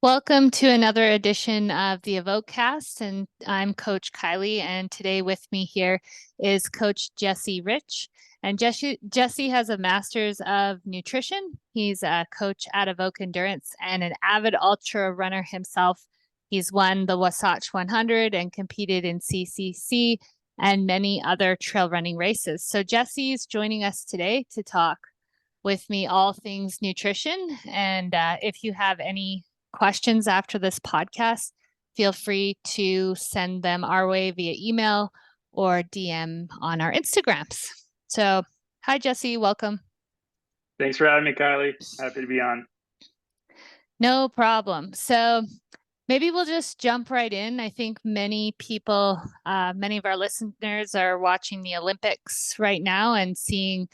Welcome to another edition of the Evoke cast, and I'm Coach Kylee, and today with me here is Coach Jesse Rich. And Jesse has a master's of nutrition. He's a coach at Evoke Endurance and an avid ultra runner himself. He's won the Wasatch 100 and competed in CCC and many other trail running races. So Jesse is joining us today to talk with me all things nutrition. And if you have any questions after this podcast, feel free to send them our way via email or DM on our Instagrams. So, hi, Jesse. Welcome. Thanks for having me, Kylee. Happy to be on. No problem. So, maybe we'll just jump right in. I think many people, many of our listeners are watching the Olympics right now and seeing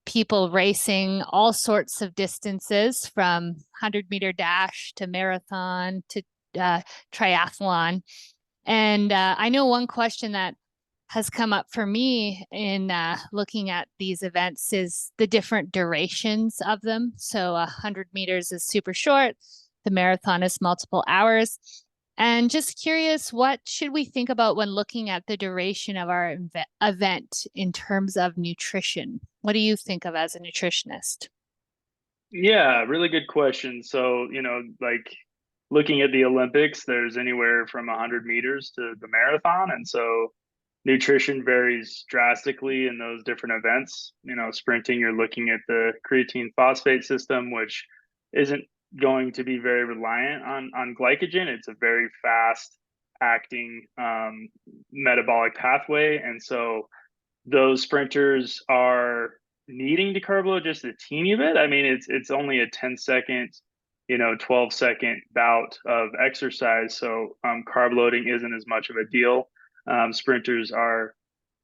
people racing all sorts of distances from 100-meter dash to marathon to triathlon. And I know one question that has come up for me in looking at these events is the different durations of them. So 100 meters is super short. The marathon is multiple hours. And just curious, what should we think about when looking at the duration of our event in terms of nutrition? What do you think of as a nutritionist? Yeah, really good question. So, like looking at the Olympics, there's anywhere from 100 meters to the marathon. And so nutrition varies drastically in those different events. Sprinting, you're looking at the creatine phosphate system, which isn't going to be very reliant on glycogen. It's a very fast acting metabolic pathway. And so those sprinters are needing to carb load just a teeny bit. I mean, it's only a 10-second, 12-second bout of exercise. So carb loading isn't as much of a deal. Sprinters are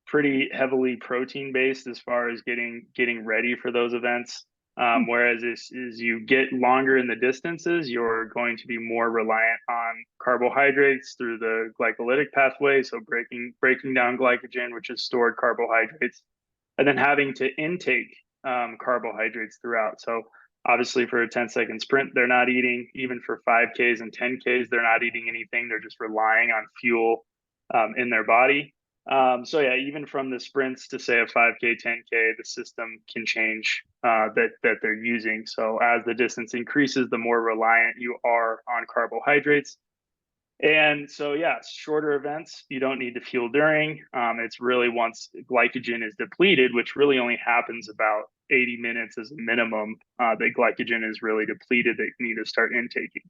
pretty heavily protein based as far as getting ready for those events. Whereas as you get longer in the distances, you're going to be more reliant on carbohydrates through the glycolytic pathway. So breaking down glycogen, which is stored carbohydrates, and then having to intake carbohydrates throughout. So obviously for a 10-second sprint, they're not eating. Even for 5Ks and 10Ks, they're not eating anything. They're just relying on fuel in their body. So yeah, even from the sprints to say a 5K, 10K, the system can change that they're using. So as the distance increases, the more reliant you are on carbohydrates. And so yeah, shorter events, you don't need to fuel during. It's really once glycogen is depleted, which really only happens about 80 minutes as a minimum, that glycogen is really depleted that you need to start intaking.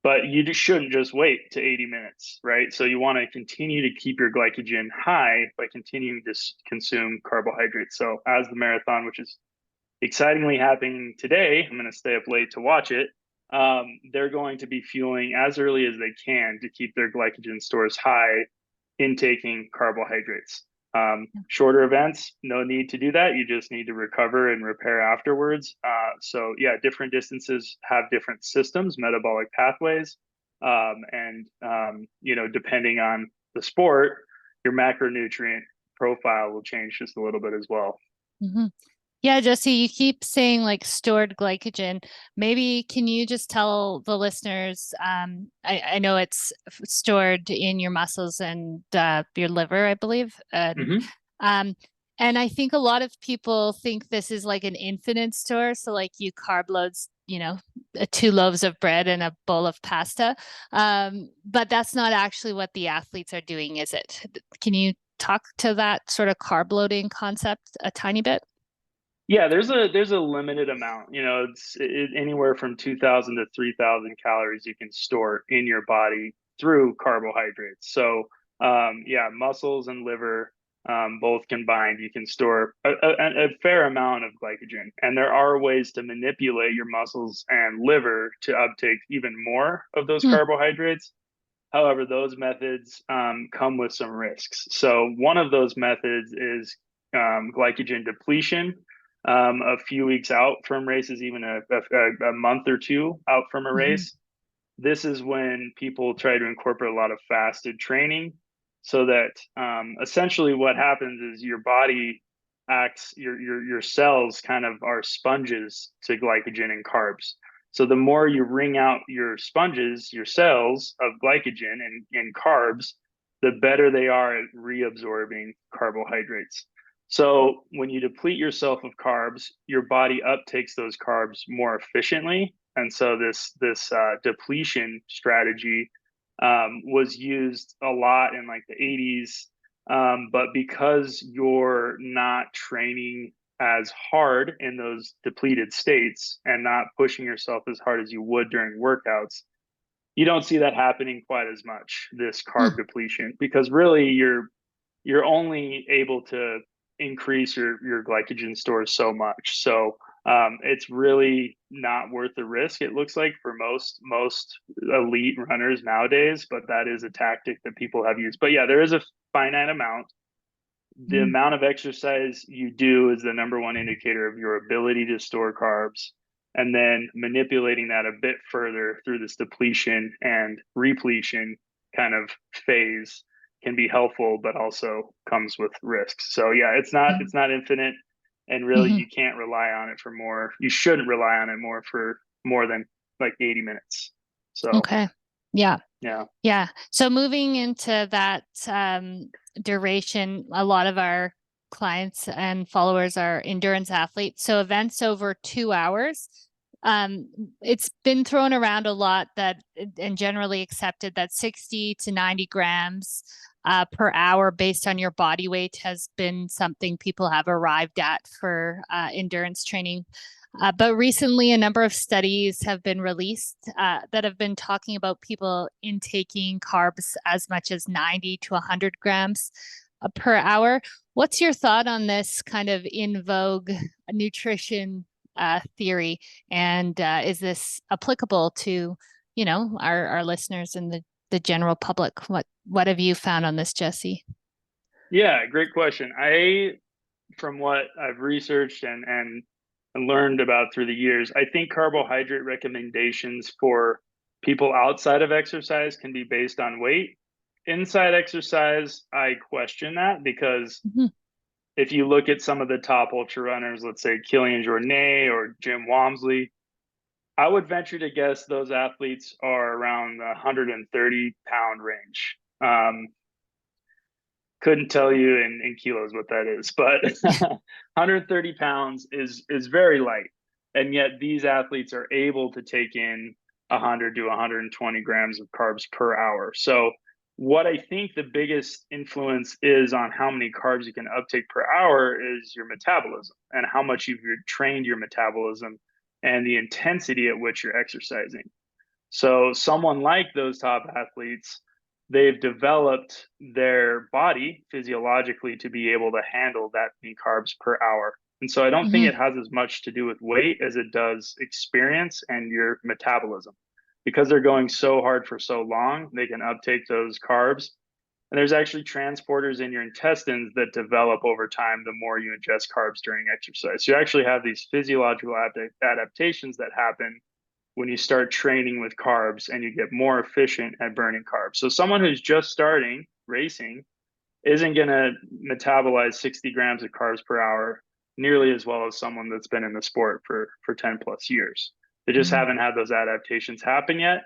But you just shouldn't just wait to 80 minutes, right? So you want to continue to keep your glycogen high by continuing to consume carbohydrates. So as the marathon, which is excitingly happening today, I'm going to stay up late to watch it. They're going to be fueling as early as they can to keep their glycogen stores high, intaking carbohydrates. Shorter events, no need to do that. You just need to recover and repair afterwards. So yeah, different distances have different systems, metabolic pathways, and depending on the sport, your macronutrient profile will change just a little bit as well. Mm-hmm. Yeah, Jesse, you keep saying like stored glycogen. Maybe can you just tell the listeners? I know it's stored in your muscles and your liver, I believe. Mm-hmm. Um, and I think a lot of people think this is like an infinite store. So like you carb loads, two loaves of bread and a bowl of pasta. But that's not actually what the athletes are doing, is it? Can you talk to that sort of carb loading concept a tiny bit? Yeah, there's a limited amount. It's anywhere from 2,000 to 3,000 calories you can store in your body through carbohydrates. So, yeah, muscles and liver, both combined, you can store a fair amount of glycogen. And there are ways to manipulate your muscles and liver to uptake even more of those Hmm. carbohydrates. However, those methods come with some risks. So, one of those methods is glycogen depletion, a few weeks out from races, even a month or two out from a Mhm. race. This is when people try to incorporate a lot of fasted training so that essentially what happens is your body acts, your cells kind of are sponges to glycogen and carbs. So the more you wring out your sponges, your cells of glycogen and carbs, the better they are at reabsorbing carbohydrates. So when you deplete yourself of carbs, your body uptakes those carbs more efficiently. And so this depletion strategy was used a lot in like the 80s. But because you're not training as hard in those depleted states and not pushing yourself as hard as you would during workouts, you don't see that happening quite as much, this carb Hmm. depletion, because really you're only able to increase your glycogen stores so much. So it's really not worth the risk. It looks like for most elite runners nowadays, but that is a tactic that people have used. But yeah, there is a finite amount. The Hmm. amount of exercise you do is the number one indicator of your ability to store carbs. And then manipulating that a bit further through this depletion and repletion kind of phase can be helpful, but also comes with risks. So yeah, it's not infinite, and really Hmm. you can't rely on it for more. You shouldn't rely on it more for more than like 80 minutes. So Okay. Yeah. yeah. Yeah. So moving into that duration, a lot of our clients and followers are endurance athletes. So events over 2 hours. Um, it's been thrown around a lot that and generally accepted that 60 to 90 grams per hour based on your body weight has been something people have arrived at for endurance training. But recently, a number of studies have been released that have been talking about people intaking carbs as much as 90 to 100 grams per hour. What's your thought on this kind of in vogue nutrition theory? And is this applicable to, our listeners and the general public? What have you found on this, Jesse? Yeah, great question. From what I've researched and learned about through the years, I think carbohydrate recommendations for people outside of exercise can be based on weight. Inside exercise, I question that because Mhm. if you look at some of the top ultra runners, let's say Kilian Jornet or Jim Walmsley, I would venture to guess those athletes are around the 130-pound range. Couldn't tell you in kilos what that is, but 130 pounds is very light, and yet these athletes are able to take in 100 to 120 grams of carbs per hour. So what I think the biggest influence is on how many carbs you can uptake per hour is your metabolism and how much you've trained your metabolism and the intensity at which you're exercising. So someone like those top athletes, they've developed their body physiologically to be able to handle that many carbs per hour. And so I don't think Mhm. it has as much to do with weight as it does experience and your metabolism. Because they're going so hard for so long, they can uptake those carbs. And there's actually transporters in your intestines that develop over time the more you ingest carbs during exercise. So you actually have these physiological adaptations that happen when you start training with carbs and you get more efficient at burning carbs. So someone who's just starting racing isn't going to metabolize 60 grams of carbs per hour nearly as well as someone that's been in the sport for 10 plus years. They just Mhm. haven't had those adaptations happen yet.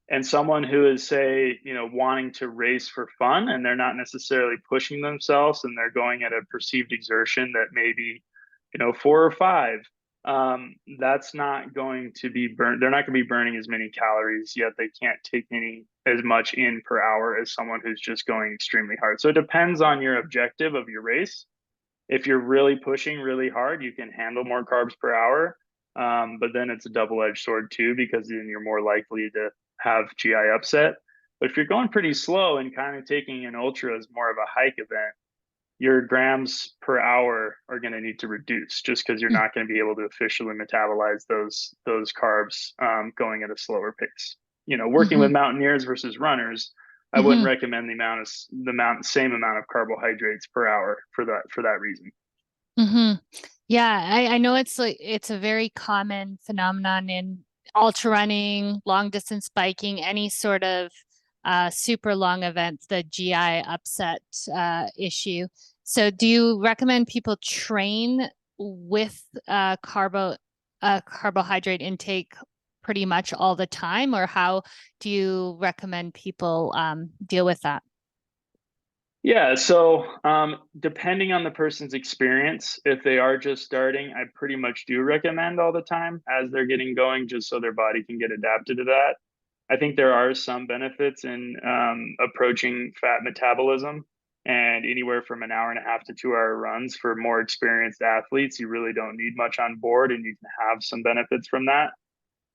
And someone who is, say, wanting to race for fun and they're not necessarily pushing themselves and they're going at a perceived exertion that maybe, 4 or 5, that's not going to be burned. They're not going to be burning as many calories, yet they can't take any as much in per hour as someone who's just going extremely hard. So it depends on your objective of your race. If you're really pushing really hard, you can handle more carbs per hour. But then it's a double-edged sword too, because then you're more likely to have GI upset. But if you're going pretty slow and kind of taking an ultra as more of a hike event, your grams per hour are going to need to reduce just because you're not going to be able to efficiently metabolize those carbs going at a slower pace. Working with Mhm. mountaineers versus runners, I wouldn't Mhm. recommend same amount of carbohydrates per hour for that reason. Hmm. Yeah, I know it's a very common phenomenon in ultra running, long distance biking, any sort of super long events, the GI upset issue. So do you recommend people train with carbohydrate intake pretty much all the time, or how do you recommend people deal with that? Yeah, so depending on the person's experience, if they are just starting, I pretty much do recommend all the time as they're getting going, just so their body can get adapted to that. I think there are some benefits in approaching fat metabolism, and anywhere from an hour and a half to 2 hour runs for more experienced athletes, you really don't need much on board, and you can have some benefits from that.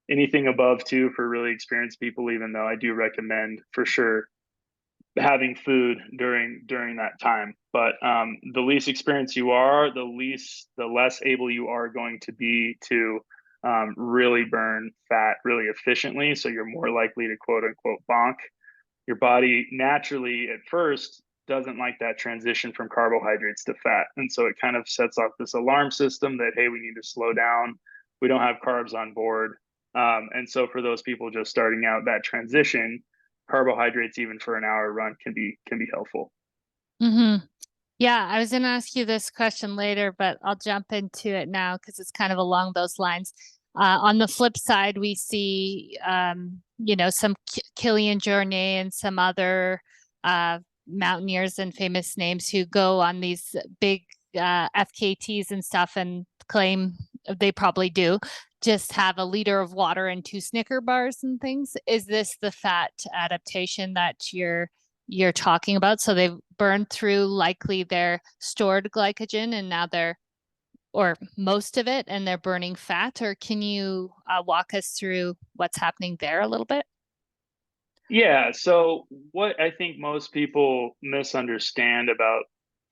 Anything above two for really experienced people, even though I do recommend for sure having food during that time. But the least experienced you are, the less able you are going to be to really burn fat really efficiently. So you're more likely to quote unquote bonk. Your body naturally at first doesn't like that transition from carbohydrates to fat, and so it kind of sets off this alarm system that, hey, we need to slow down. We don't have carbs on board. And so for those people just starting out, that transition, carbohydrates even for an hour run can be helpful. Mm-hmm. Yeah, I was going to ask you this question later, but I'll jump into it now because it's kind of along those lines. On the flip side, we see, some Kilian Jornet and some other mountaineers and famous names who go on these big FKTs and stuff and claim they probably do just have a liter of water and two Snicker bars and things. Is this the fat adaptation that you're talking about? So they've burned through likely their stored glycogen and now or most of it, and they're burning fat? Or can you walk us through what's happening there a little bit? Yeah, so what I think most people misunderstand about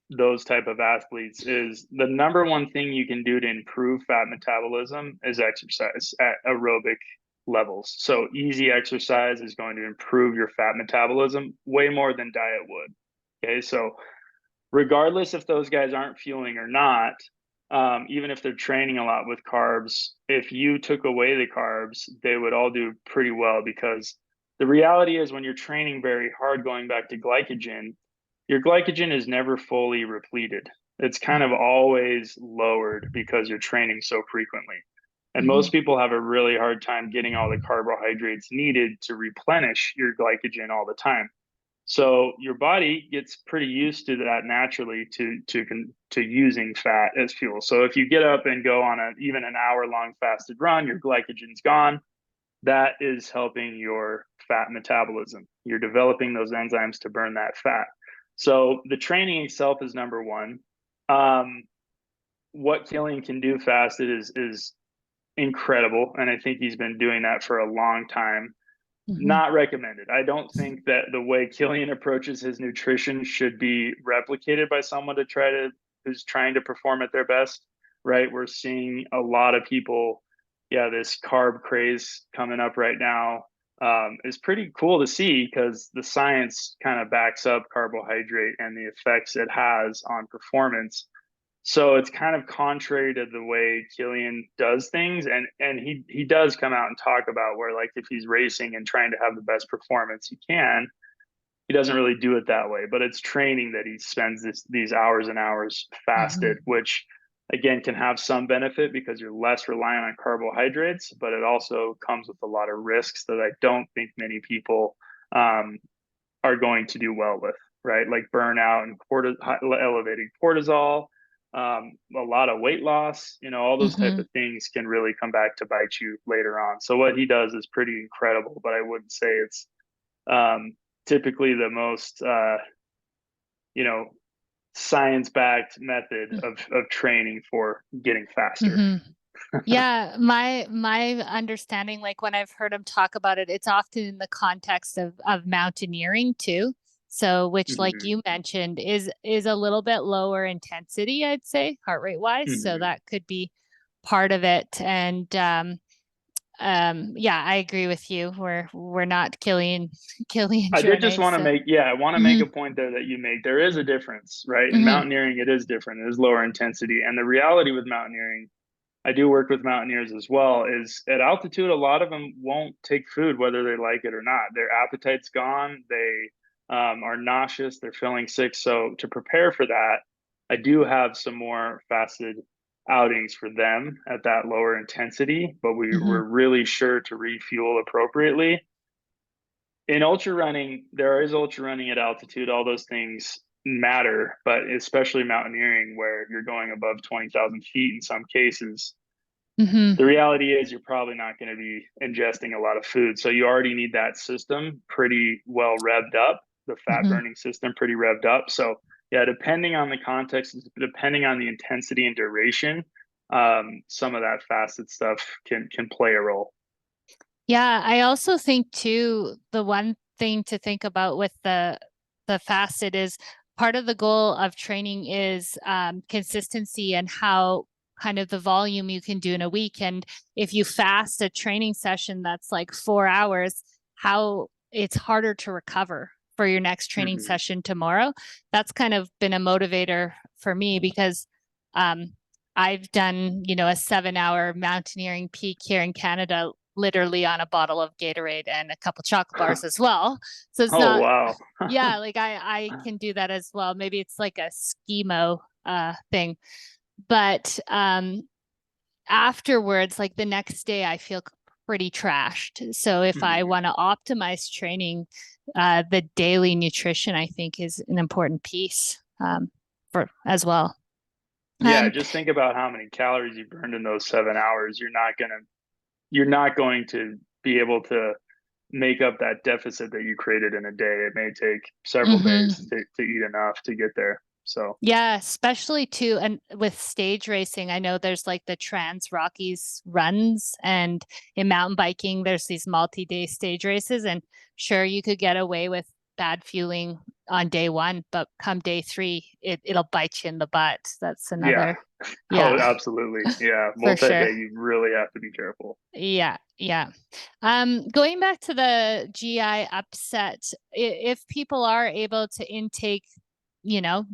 those type of athletes is the number one thing you can do to improve fat metabolism is exercise at aerobic levels. So easy exercise is going to improve your fat metabolism way more than diet would. Okay, so regardless if those guys aren't fueling or not, even if they're training a lot with carbs, if you took away the carbs, they would all do pretty well, because the reality is when you're training very hard, going back to glycogen, your glycogen is never fully repleted. It's kind of always lowered because you're training so frequently. And Mm-hmm. most people have a really hard time getting all the carbohydrates needed to replenish your glycogen all the time. So your body gets pretty used to that naturally to using fat as fuel. So if you get up and go on even an hour long fasted run, your glycogen's gone. That is helping your fat metabolism. You're developing those enzymes to burn that fat. So the training itself is number one. Um, what Killian can do fasted is incredible, and I think he's been doing that for a long time. Mm-hmm. Not recommended. I don't think that the way Killian approaches his nutrition should be replicated by someone who's trying to perform at their best. Right? We're seeing a lot of people. Yeah, this carb craze coming up right now is pretty cool to see, because the science kind of backs up carbohydrate and the effects it has on performance. So it's kind of contrary to the way Killian does things, and he does come out and talk about where, like, if he's racing and trying to have the best performance he can, he doesn't really do it that way. But it's training that he spends these hours and hours Mm-hmm. fasted, which again can have some benefit because you're less reliant on carbohydrates, but it also comes with a lot of risks that I don't think many people um, are going to do well with, right? Like burnout and elevated cortisol, a lot of weight loss, all those type Mm-hmm. of things can really come back to bite you later on. So what he does is pretty incredible, but I wouldn't say it's typically the most, you know, science-backed method of training for getting faster. Mm-hmm. Yeah, my understanding, like when I've heard him talk about it, it's often in the context of mountaineering too. So, which, like Mm-hmm. you mentioned, is a little bit lower intensity, I'd say, heart rate wise. So Mm-hmm. that could be part of it. And yeah, I agree with you. We're not Killian I did just Jornet. want to So, make, yeah, I want to make hmm a point there that you make. There is a difference, right? In hmm mountaineering, it is different. It is lower intensity. And the reality with mountaineering, I do work with mountaineers as well, is at altitude, a lot of them won't take food whether they like it or not. Their appetite's gone. They are nauseous. They're feeling sick. So to prepare for that, I do have some more fasted outings for them at that lower intensity, but Hmm. we're really sure to refuel appropriately. In ultra running, there is ultra running at altitude. All those things matter, but especially mountaineering, where you're going above 20,000 feet in some cases, Hmm. the reality is you're probably not going to be ingesting a lot of food. So you already need that system pretty well revved up, the fat Hmm. burning system pretty revved up. So yeah, depending on the context, depending on the intensity and duration, some of that fasted stuff can play a role. Yeah, I also think too, the one thing to think about with the fasted is part of the goal of training is consistency and how kind of the volume you can do in a week. And if you fast a training session that's like 4 hours, how it's harder to recover for your next training Mm-hmm. session tomorrow. That's kind of been a motivator for me because um, I've done, a 7 hour mountaineering peak here in Canada literally on a bottle of Gatorade and a couple chocolate bars as well. So it's Oh not, wow. yeah, like I can do that as well. Maybe it's like a schemo thing. But afterwards, like the next day, I feel pretty trashed. So if I Mhm. want to optimize training, the daily nutrition, I think, is an important piece for as well. Yeah, Um, just think about how many calories you burned in those 7 hours. You're not going to be able to make up that deficit that you created in a day. It may take several days mhm. to eat enough to get there. So Yeah, especially too, and with stage racing, I know there's like the Trans Rockies runs, and in mountain biking, there's these multi-day stage races. And sure, you could get away with bad fueling on day one, but come day three, it'll bite you in the butt. That's yeah. another, Oh, yeah, absolutely. Yeah. for sure. Multi-day, you really have to be careful. Yeah, yeah. Going back to the GI upset, if people are able to intake, you know,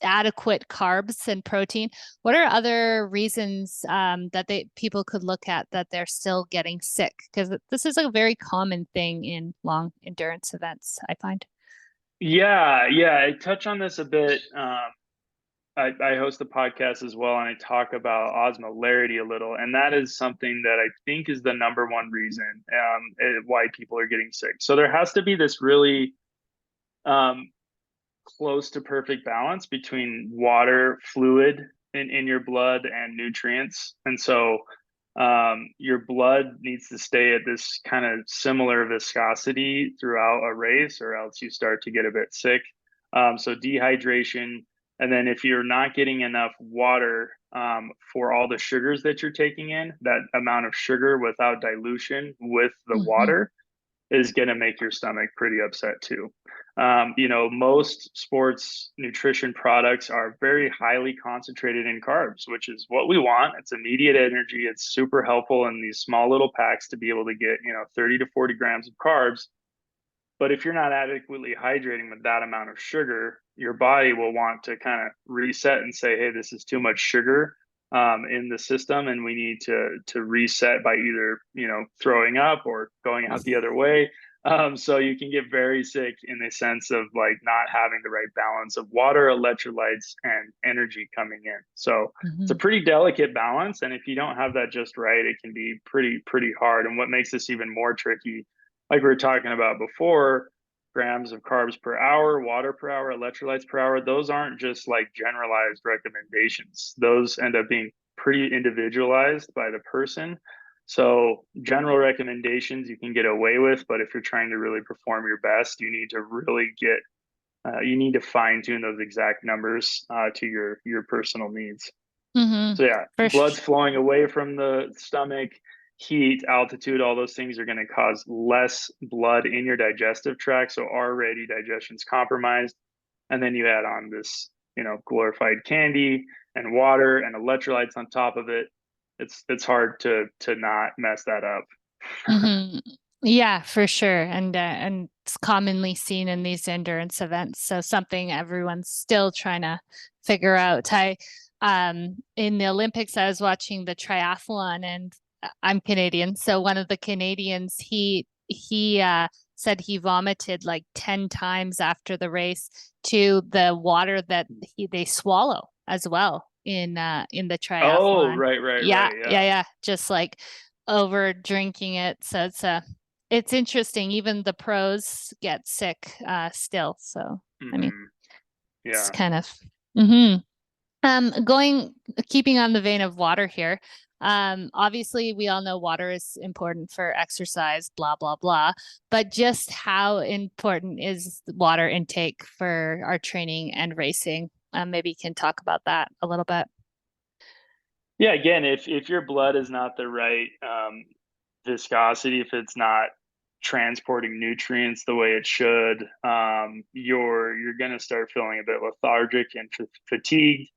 adequate carbs and protein, what are other reasons that they people could look at that they're still getting sick? Because this is a very common thing in long endurance events, I find. Yeah, yeah. I touch on this a bit. I host a podcast as well, and I talk about osmolarity a little, and that is something that I think is the number one reason why people are getting sick. So there has to be this really um, close to perfect balance between water, fluid in your blood, and nutrients. And so your blood needs to stay at this kind of similar viscosity throughout a race, or else you start to get a bit sick. So dehydration. And then if you're not getting enough water for all the sugars that you're taking in, that amount of sugar without dilution with the Hmm. water is going to make your stomach pretty upset too. Most sports nutrition products are very highly concentrated in carbs, which is what we want. It's immediate energy. It's super helpful in these small little packs to be able to get, 30 to 40 grams of carbs. But if you're not adequately hydrating with that amount of sugar, your body will want to kind of reset and say, "Hey, this is too much sugar in the system, and we need to reset by either throwing up or going out the other way." So you can get very sick in the sense of like not having the right balance of water, electrolytes, and energy coming in. So it's a Hmm. pretty delicate balance, and if you don't have that just right, it can be pretty hard. And what makes this even more tricky, like we were talking about before, grams of carbs per hour, water per hour, electrolytes per hour, those aren't just like generalized recommendations. Those end up being pretty individualized by the person. So, general recommendations you can get away with, but if you're trying to really perform your best, you need to fine tune those exact numbers to your personal needs. Hmm. So yeah, For blood's sure. flowing away from the stomach, heat, altitude, all those things are going to cause less blood in your digestive tract. So already digestion's compromised. And then you add on this, glorified candy and water and electrolytes on top of it. It's hard to not mess that up. Hmm. Yeah, for sure. And it's commonly seen in these endurance events. So something everyone's still trying to figure out. I in the Olympics I was watching the triathlon, and I'm Canadian. So one of the Canadians, he said he vomited like 10 times after the race to the water that they swallow as well. in the Oh, triathlon. right, right, Yeah, right. yeah, Yeah. yeah. Just like over drinking it. So it's interesting. Even the pros get sick still. So I mean, Hmm. it's Yeah. kind of hmm going keeping on the vein of water here. Obviously we all know water is important for exercise, blah blah blah. But just how important is water intake for our training and racing? Maybe you can talk about that a little bit. Yeah, again, if your blood is not the right viscosity, if it's not transporting nutrients the way it should, you're gonna start feeling a bit lethargic and fatigued.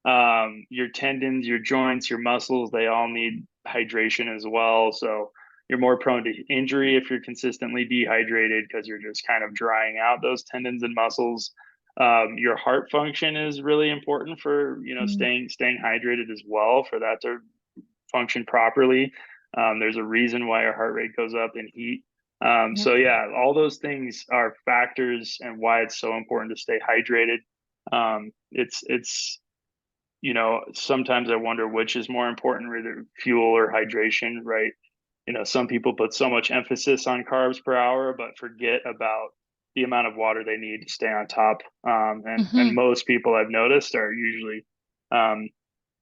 Your tendons, your joints, your muscles, they all need hydration as well. So you're more prone to injury if you're consistently dehydrated because you're just kind of drying out those tendons and muscles. Your heart function is really important for Mm, staying hydrated as well for that to function properly. There's a reason why our heart rate goes up in heat. yep. So yeah, all those things are factors and why it's so important to stay hydrated. It's sometimes I wonder which is more important, whether fuel or hydration, right? Some people put so much emphasis on carbs per hour, but forget about the amount of water they need to stay on top. And Hmm. most people I've noticed are usually um,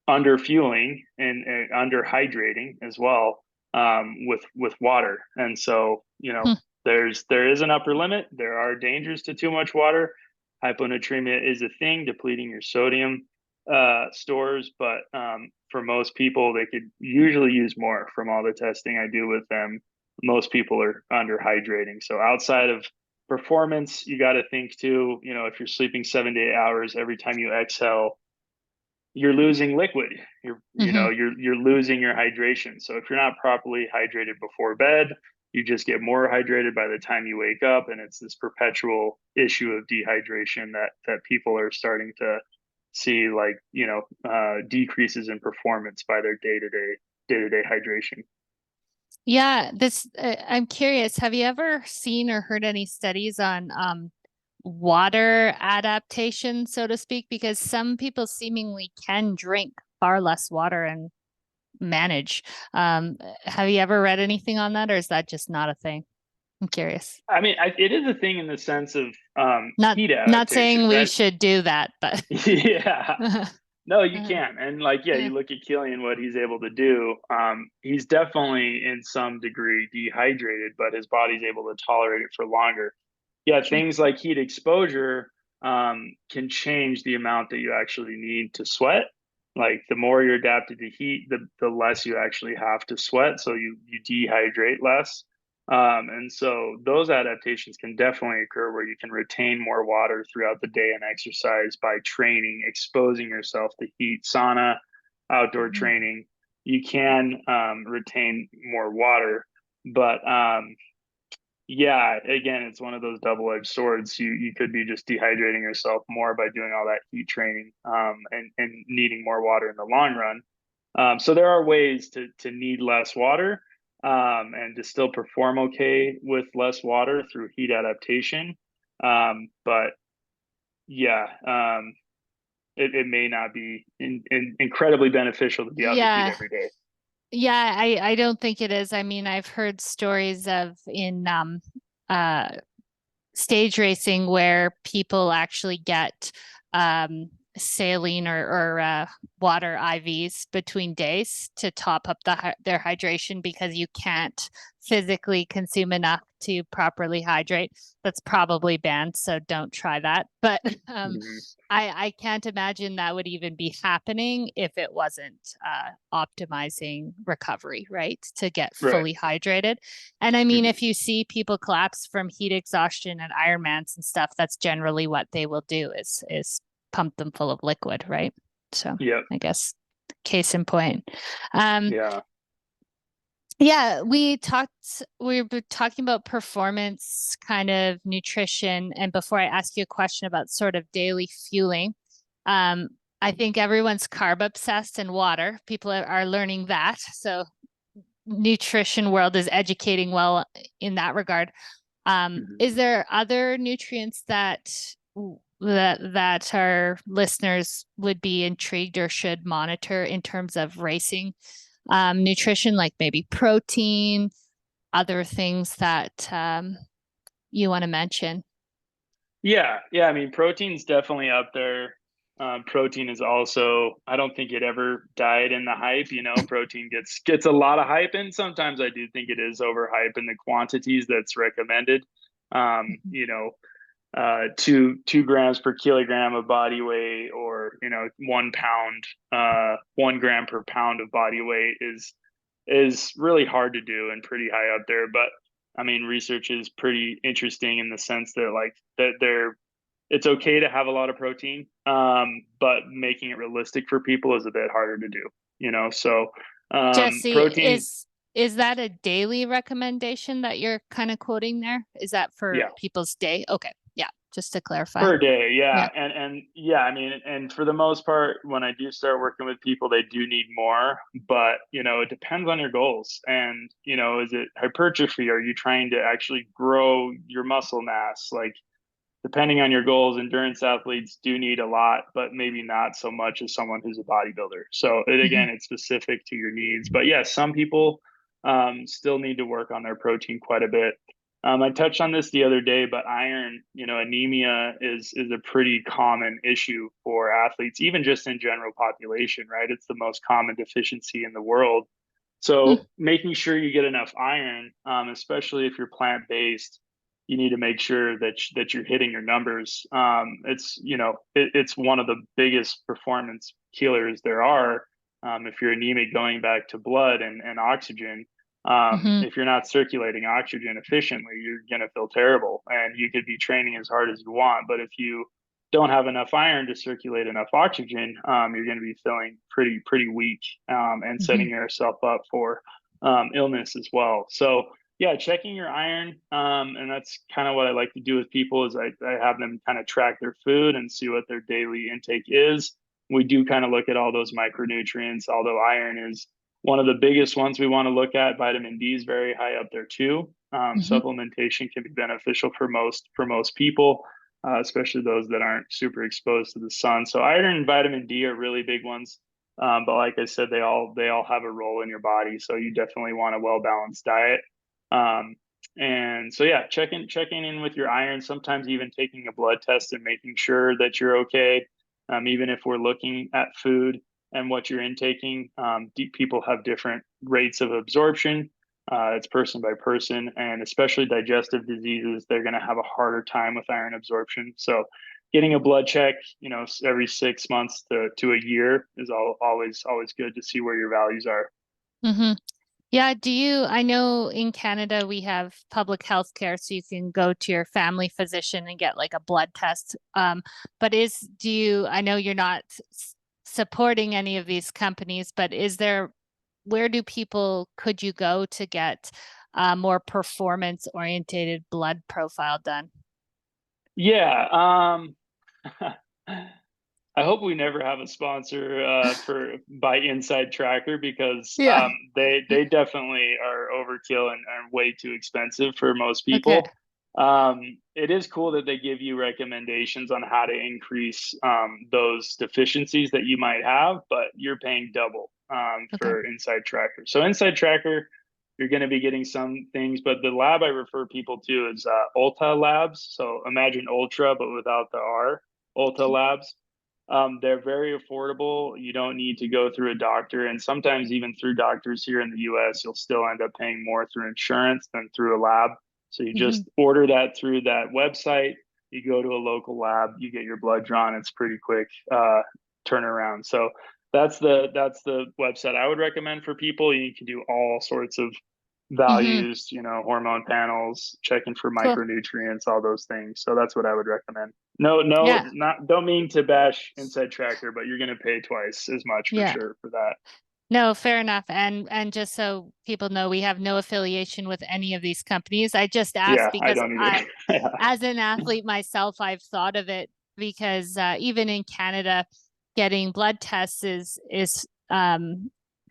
under fueling and under hydrating as well with water. And so there is an upper limit. There are dangers to too much water. Hyponatremia is a thing, depleting your sodium stores, but for most people, they could usually use more. From all the testing I do with them, most people are under hydrating. So outside of performance, you got to think too. If you're sleeping 7 to 8 hours, every time you exhale, you're losing liquid. Hmm. You're losing your hydration. So if you're not properly hydrated before bed, you just get more hydrated by the time you wake up, and it's this perpetual issue of dehydration that people are starting to see, like decreases in performance by their day to day hydration. Yeah, this I'm curious. Have you ever seen or heard any studies on water adaptation, so to speak? Because some people seemingly can drink far less water and manage. Have you ever read anything on that, or is that just not a thing? I'm curious. I mean, it is a thing in the sense of Not heat not saying adaptation, we right? should do that, but Yeah. No, you uh, can. And like, yeah, yeah. you look at Killian, what he's able to do. He's definitely in some degree dehydrated, but his body's able to tolerate it for longer. Yeah, things like heat exposure can change the amount that you actually need to sweat. Like the more you're adapted to heat, the less you actually have to sweat. So you dehydrate less. And so those adaptations can definitely occur where you can retain more water throughout the day and exercise by training, exposing yourself to heat, sauna, outdoor Mhm. training. You can retain more water, but yeah, again, it's one of those double-edged swords. You could be just dehydrating yourself more by doing all that heat training and needing more water in the long run. So there are ways to need less water and to still perform okay with less water through heat adaptation. But yeah, it may not be incredibly beneficial to be out in the heat Yeah. every day. Yeah, I don't think it is. I mean, I've heard stories of in uh stage racing where people actually get saline or water IVs between days to top up their hydration because you can't physically consume enough to properly hydrate. That's probably banned, so don't try that. But Mhm. I can't imagine that would even be happening if it wasn't optimizing recovery, right? To get Right. fully hydrated. And I mean, Mhm. if you see people collapse from heat exhaustion and Ironmans and stuff, that's generally what they will do is pump them full of liquid, right? So Yep. I guess case in point. Um, Yeah. yeah, we were talking about performance, kind of nutrition. And before I ask you a question about sort of daily fueling, um, I think everyone's carb obsessed and water. People are learning that. So nutrition world is educating well in that regard. Is Mhm. there other nutrients that that our listeners would be intrigued or should monitor in terms of racing nutrition, like maybe protein, other things that you want to mention? Yeah. I mean, protein's definitely up there. Protein is also, I don't think it ever died in the hype. Protein gets a lot of hype, and sometimes I do think it is overhyped in the quantities that's recommended. Um, Mhm. you know, 2 grams per kilogram of body weight, or 1 pound, 1 gram per pound of body weight is really hard to do and pretty high up there. But I mean, research is pretty interesting in the sense that like that they're it's okay to have a lot of protein, but making it realistic for people is a bit harder to do. So Jesse, protein, is that a daily recommendation that you're kind of quoting there? Is that for yeah. people's day? Okay. Yeah, just to clarify. Per day, yeah, Yeah. and yeah, I mean, and for the most part, when I do start working with people, they do need more, but it depends on your goals, and is it hypertrophy? Are you trying to actually grow your muscle mass? Like, depending on your goals, endurance athletes do need a lot, but maybe not so much as someone who's a bodybuilder. So Hmm. again, it's specific to your needs. But yes, some people still need to work on their protein quite a bit. I touched on this the other day, but iron, anemia is a pretty common issue for athletes, even just in general population, right? It's the most common deficiency in the world. So making sure you get enough iron, especially if you're plant based, you need to make sure that you're hitting your numbers. It's one of the biggest performance killers there are. If you're anemic, going back to blood and oxygen, Hmm. if you're not circulating oxygen efficiently, you're gonna feel terrible, and you could be training as hard as you want, but if you don't have enough iron to circulate enough oxygen, you're going to be feeling pretty weak, and Hmm. setting yourself up for illness as well. So yeah, checking your iron, and that's kind of what I like to do with people is I have them kind of track their food and see what their daily intake is. We do kind of look at all those micronutrients, although iron is one of the biggest ones we want to look at. Vitamin D is very high up there too. Hmm. Supplementation can be beneficial for most people, especially those that aren't super exposed to the sun. So iron and vitamin D are really big ones. But like I said, they all have a role in your body. So you definitely want a well balanced diet. Um, and so yeah, checking in with your iron. Sometimes even taking a blood test and making sure that you're okay. Even if we're looking at food and what you're intaking, people have different rates of absorption. It's person by person, and especially digestive diseases, they're going to have a harder time with iron absorption. So, getting a blood check, every 6 months to a year is always good to see where your values are. Hmm. Yeah, I know in Canada we have public health care, so you can go to your family physician and get like a blood test. But I know you're not supporting any of these companies, but where could you go to get a more performance orientated blood profile done? Yeah. I hope we never have a sponsor for by Inside Tracker, because Yeah. they definitely are overkill and way too expensive for most Okay. people. It is cool that they give you recommendations on how to increase those deficiencies that you might have, but you're paying double Okay. for Inside Tracker. So Inside Tracker, you're going to be getting some things, but the lab I refer people to is Ulta Labs. So imagine Ultra, but without the R. Ulta Labs. They're very affordable. You don't need to go through a doctor, and sometimes even through doctors here in the US, you'll still end up paying more through insurance than through a lab. So you Hmm. just order that through that website. You go to a local lab, you get your blood drawn. It's pretty quick turnaround. So that's the website I would recommend for people. You can do all sorts of Hmm. values, hormone panels, checking for Cool. micronutrients, all those things. So that's what I would recommend. No, no, Yeah. not don't mean to bash Inside Tracker, but you're going to pay twice as much for Yeah. sure for that. No, fair enough. And just so people know, we have no affiliation with any of these companies. I just asked Yeah, I because don't either. Yeah. as an athlete myself, I've thought of it because even in Canada, getting blood tests is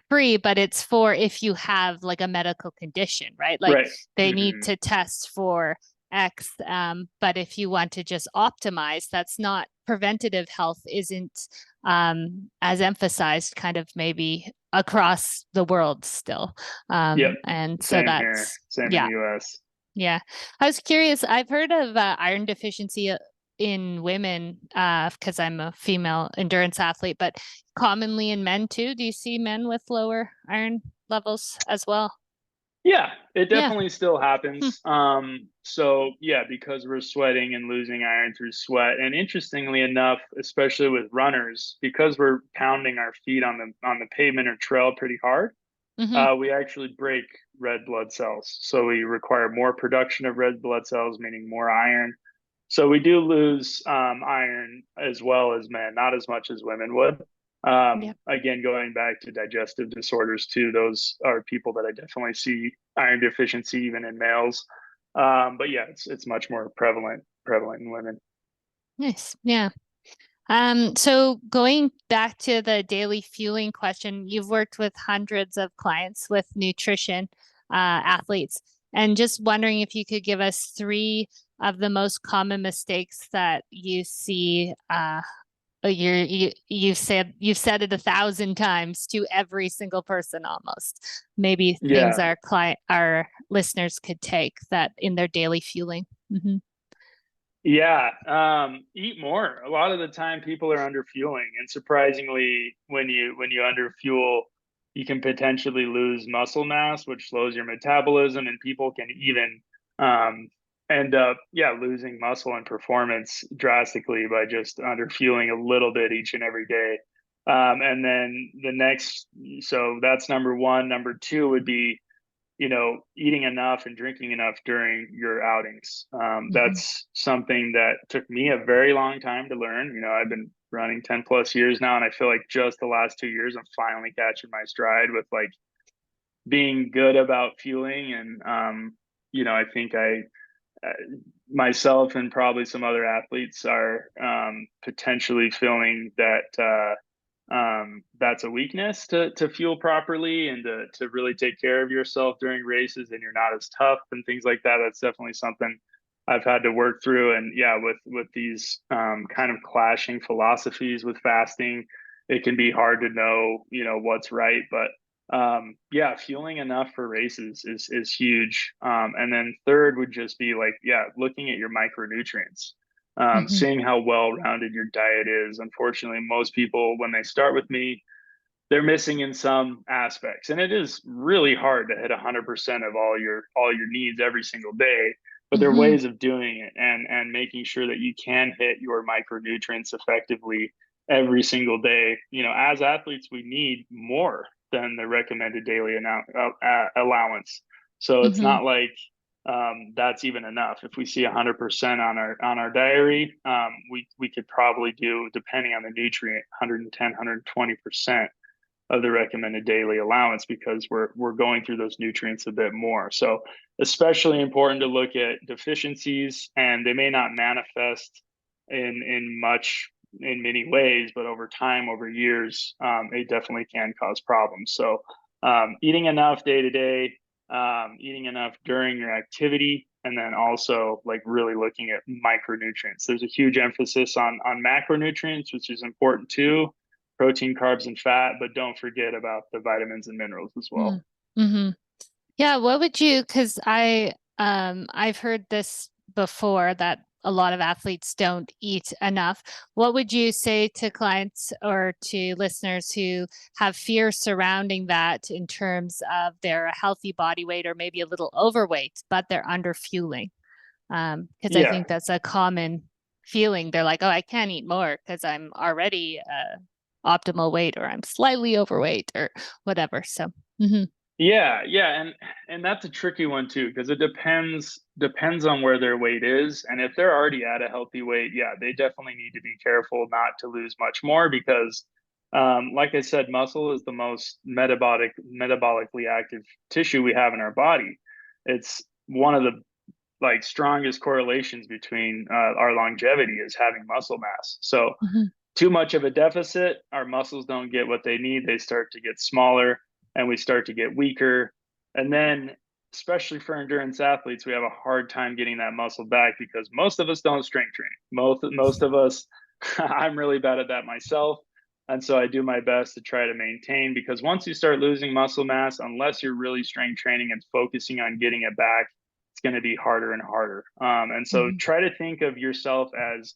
free, but it's for if you have like a medical condition, right? Like Right. they need Hmm. to test for X. But if you want to just optimize, that's not preventative health isn't as emphasized kind of maybe across the world still. Yep. And so Same here. that's, Same in yeah, the US. yeah. I was curious. I've heard of iron deficiency in women because I'm a female endurance athlete, but commonly in men too. Do you see men with lower iron levels as well? Yeah, it Yeah. definitely still Hmm. happens. So yeah, because we're sweating and losing iron through sweat, and interestingly enough, especially with runners, because we're pounding our feet on the pavement or trail pretty hard, Hmm. we actually break red blood cells. So we require more production of red blood cells, meaning more iron. So we do lose iron as well as men, not as much as women would. Yeah. Again, going back to digestive disorders too, those are people that I definitely see iron deficiency even in males. But yeah, it's much more prevalent in women. Nice. Yeah. So going back to the daily fueling question, you've worked with hundreds of clients with nutrition athletes, and just wondering if you could give us three of the most common mistakes that you see. You've said it 1,000 times to every single person almost. Maybe things Yeah, our listeners could take that in their daily fueling. Hmm. yeah. Eat more. A lot of the time, people are under fueling, and surprisingly, when you under fuel, you can potentially lose muscle mass, which slows your metabolism, and people can even um, end up, yeah, losing muscle and performance drastically by just under fueling a little bit each and every day. And then the next, so that's number one. Number two would be eating enough and drinking enough during your outings. Hmm. That's something that took me a very long time to learn. I've been running 10 plus years now, and I feel like just the last 2 years, I'm finally catching my stride with like being good about fueling. And, I think uh, myself and probably some other athletes are potentially feeling that that's a weakness to fuel properly and to really take care of yourself during races, and you're not as tough and things like that. That's definitely something I've had to work through. And yeah, with these kind of clashing philosophies with fasting, it can be hard to know what's right. But yeah, fueling enough for races is huge. And then third would just be like, yeah, looking at your micronutrients, Hmm. seeing how well rounded your diet is. Unfortunately, most people, when they start with me, they're missing in some aspects, and it is really hard to hit 100% of all your needs every single day. But there are Hmm. ways of doing it, and making sure that you can hit your micronutrients effectively every single day. As athletes, we need more than the recommended daily allowance. So it's Hmm. not like that's even enough. If we see 100% on our diary, we could probably do, depending on the nutrient, 110, 120% of the recommended daily allowance, because we're going through those nutrients a bit more. So especially important to look at deficiencies, and they may not manifest in many ways, but over time, over years, it definitely can cause problems. So eating enough day to day, eating enough during your activity, and then also like really looking at micronutrients. There's a huge emphasis on macronutrients, which is important too, protein, carbs, and fat, but don't forget about the vitamins and minerals as well. Mm-hmm. Yeah, what would you, because I've heard this before that a lot of athletes don't eat enough. What would you say to clients or to listeners who have fear surrounding that in terms of their healthy body weight or maybe a little overweight, but they're under fueling? Because I Yeah, think that's a common feeling. They're like, oh, I can't eat more because I'm already optimal weight or I'm slightly overweight or whatever. So, mhm, yeah, and that's a tricky one too, because it depends on where their weight is, and if they're already at a healthy weight, yeah, they definitely need to be careful not to lose much more, because, like I said, muscle is the most metabolically active tissue we have in our body. It's one of the like strongest correlations between our longevity is having muscle mass. So mhm, too much of a deficit, our muscles don't get what they need. They start to get smaller, and we start to get weaker. And then especially for endurance athletes, we have a hard time getting that muscle back because most of us don't strength train. Most of us, I'm really bad at that myself. And so I do my best to try to maintain, because once you start losing muscle mass, unless you're really strength training and focusing on getting it back, it's going to be harder and harder. And so Mhm. try to think of yourself as,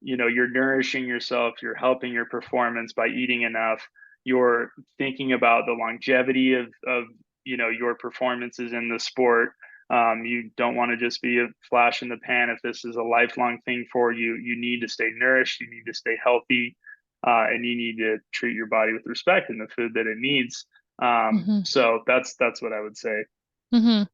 you're nourishing yourself, you're helping your performance by eating enough, you're thinking about the longevity of your performances in the sport. You don't want to just be a flash in the pan. If this is a lifelong thing for you, you need to stay nourished, you need to stay healthy, and you need to treat your body with respect and the food that it needs. Mhm. So that's what I would say. Mhm.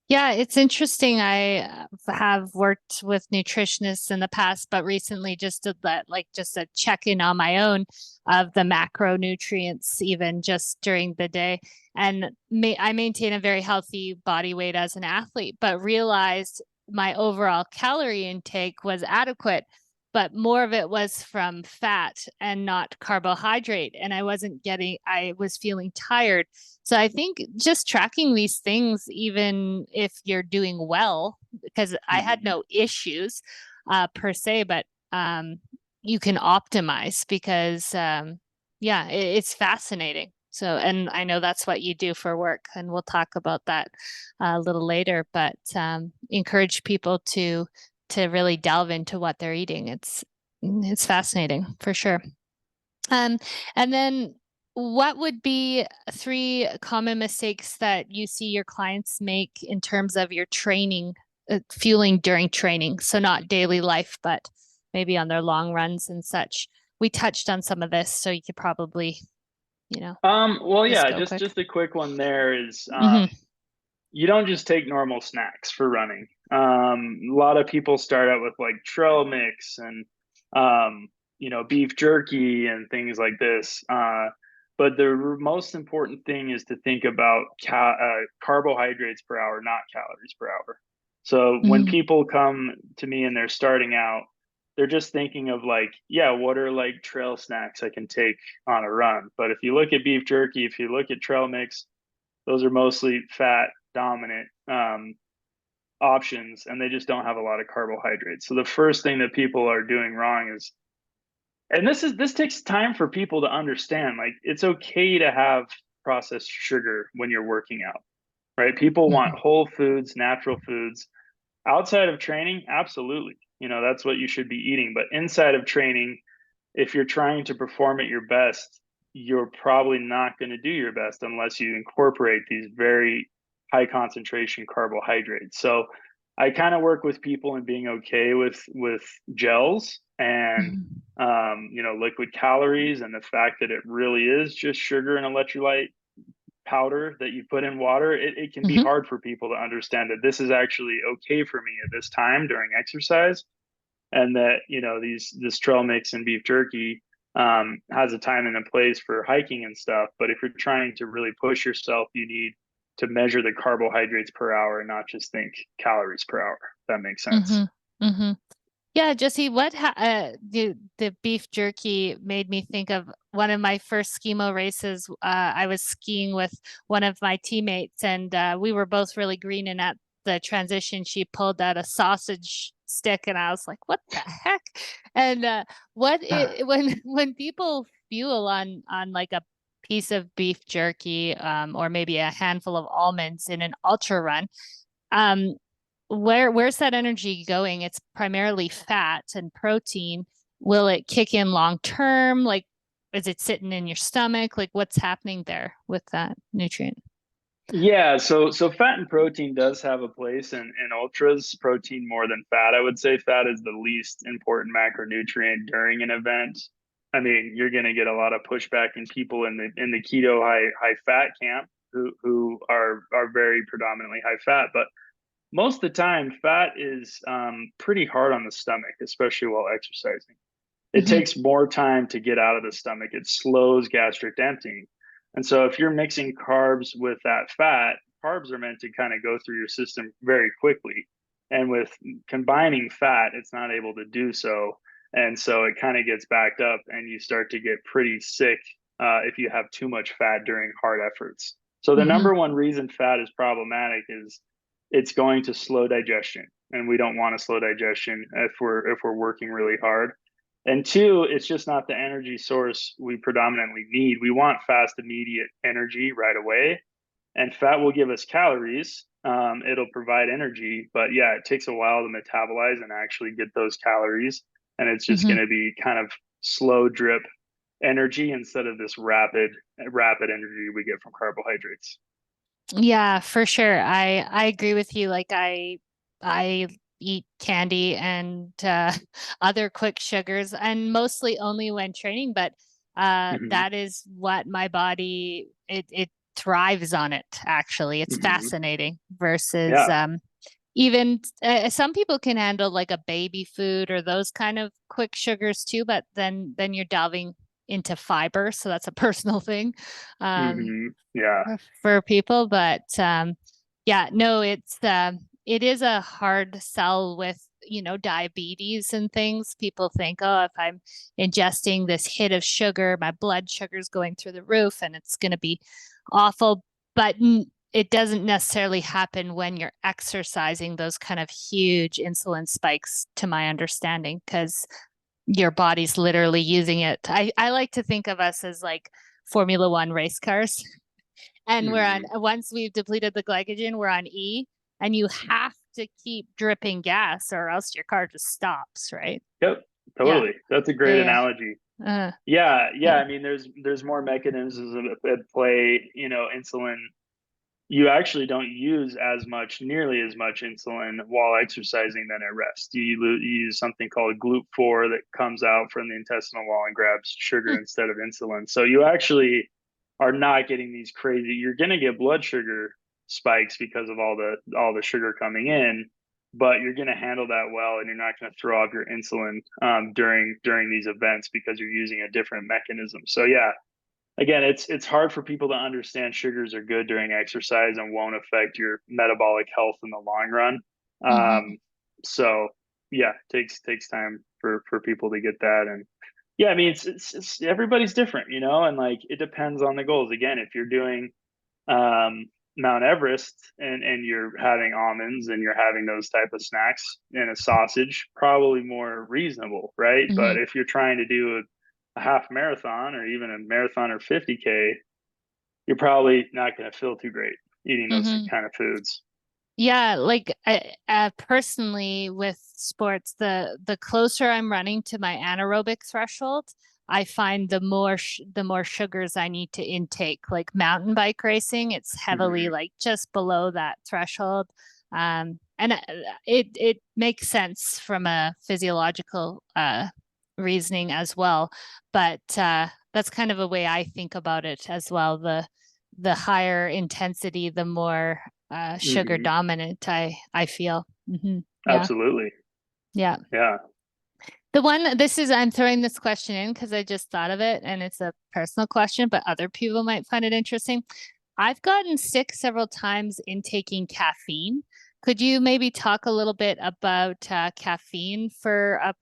Yeah, it's interesting. I have worked with nutritionists in the past, but recently just did that, like just a check in on my own of the macronutrients, even just during the day. And I maintain a very healthy body weight as an athlete, but realized my overall calorie intake was adequate, but more of it was from fat and not carbohydrate. And I was feeling tired. So I think just tracking these things, even if you're doing well, because I had Mhm. no issues per se, but um, you can optimize because, yeah, it's fascinating. So, and I know that's what you do for work, and we'll talk about that a little later, but encourage people to really delve into what they're eating. It's fascinating for sure. Um, and then what would be three common mistakes that you see your clients make in terms of your training, fueling during training? So not daily life, but maybe on their long runs and such. We touched on some of this, so you could probably, you know, Well, just yeah, go just quick. just a quick one there is, Hmm. you don't just take normal snacks for running. A lot of people start out with like trail mix and beef jerky and things like this. But the most important thing is to think about carbohydrates per hour, not calories per hour. So when Hmm. people come to me and they're starting out, they're just thinking of like, yeah, what are like trail snacks I can take on a run? But if you look at beef jerky, if you look at trail mix, those are mostly fat dominant options, and they just don't have a lot of carbohydrates. So the first thing that people are doing wrong is, and this takes time for people to understand, like it's okay to have processed sugar when you're working out, right? People want Hmm. whole foods, natural foods. Outside of training, absolutely. That's what you should be eating. But inside of training, if you're trying to perform at your best, you're probably not going to do your best unless you incorporate these very high concentration carbohydrates. So I kind of work with people in being okay with gels and Hmm. liquid calories, and the fact that it really is just sugar and electrolyte powder that you put in water. It can be Hmm. hard for people to understand that this is actually okay for me at this time during exercise, and that this trail mix and beef jerky has a time and a place for hiking and stuff. But if you're trying to really push yourself, you need to measure the carbohydrates per hour and not just think calories per hour. If that makes sense. Hmm. Hmm. Yeah, Jesse, the beef jerky made me think of one of my first skimo races. I was skiing with one of my teammates, and we were both really green. And at the transition, she pulled out a sausage stick, and I was like, "What the heck?" And when people fuel on like a piece of beef jerky, or maybe a handful of almonds in an ultra run, um, where's that energy going? It's primarily fat and protein. Will it kick in long term? Like, is it sitting in your stomach? Like, what's happening there with that nutrient? Yeah, so fat and protein does have a place in ultras, protein more than fat. I would say fat is the least important macronutrient during an event. I mean, you're going to get a lot of pushback in people in the keto high fat camp who are very predominantly high fat, but most of the time, fat is pretty hard on the stomach, especially while exercising. It Hmm. takes more time to get out of the stomach. It slows gastric emptying. And so if you're mixing carbs with that fat, carbs are meant to kind of go through your system very quickly. And with combining fat, it's not able to do so. And so it kind of gets backed up, and you start to get pretty sick if you have too much fat during hard efforts. So the Hmm. number one reason fat is problematic is it's going to slow digestion, and we don't want to slow digestion if we're working really hard. And two, it's just not the energy source we predominantly need. We want fast, immediate energy right away, and fat will give us calories. It'll provide energy, but yeah, it takes a while to metabolize and actually get those calories. And it's just Hmm. going to be kind of slow drip energy instead of this rapid energy we get from carbohydrates. Yeah, for sure. I agree with you. Like I eat candy and other quick sugars, and mostly only when training, but Hmm. that is what my body it thrives on it, actually. It's Hmm. fascinating versus Yeah. even some people can handle like a baby food or those kind of quick sugars too, but then you're delving into fiber, so that's a personal thing. Um, Yeah. for people, but yeah, no, it is a hard sell with, diabetes and things. People think, oh, if I'm ingesting this hit of sugar, my blood sugar's going through the roof and it's going to be awful. But it doesn't necessarily happen when you're exercising those kind of huge insulin spikes, to my understanding, because your body's literally using it. I like to think of us as like Formula One race cars. And we're on, Hmm. once we've depleted the glycogen, we're on E, and you have to keep dripping gas or else your car just stops, right? Yep. Yeah. Totally. That's a great Yeah. analogy. Yeah. Yeah. Yeah. Yeah. I mean, there's more mechanisms at play. Insulin. You actually don't use nearly as much insulin while exercising than at rest. You use something called GLUT4 that comes out from the intestinal wall and grabs sugar Hmm. instead of insulin. So you actually are not getting these crazy. You're going to get blood sugar spikes because of all the sugar coming in, but you're going to handle that well, and you're not going to throw off your insulin during these events because you're using a different mechanism. So yeah, again, it's hard for people to understand sugars are good during exercise and won't affect your metabolic health in the long run. Hmm. Um, so yeah, takes time for people to get that. And yeah, I mean, it's everybody's different, and like it depends on the goals. Again, if you're doing Mount Everest and you're having almonds and you're having those type of snacks and a sausage, probably more reasonable, right? Hmm. But if you're trying to do a half marathon or even a marathon or 50K, you're probably not going to feel too great eating those Hmm. kind of foods. Yeah, like personally with sports, the closer I'm running to my anaerobic threshold, I find the more sugars I need to intake. Like mountain bike racing, it's heavily Hmm. like just below that threshold. And it makes sense from a physiological reasoning as well. But that's kind of a way I think about it as well. The higher intensity, the more sugar Hmm. dominant I feel. Yeah. Absolutely. Yeah. Yeah. I'm throwing this question in because I just thought of it and it's a personal question, but other people might find it interesting. I've gotten sick several times intaking caffeine. Could you maybe talk a little bit about caffeine for a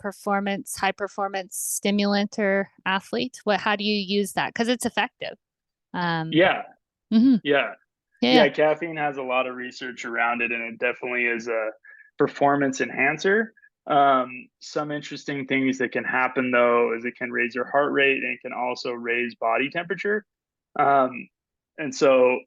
high performance stimulant or athlete? How do you use that? Because it's effective. Um, Yeah. mhm. Yeah. Yeah. Yeah, caffeine has a lot of research around it, and it definitely is a performance enhancer. Some interesting things that can happen though is it can raise your heart rate and it can also raise body temperature. Um, and so,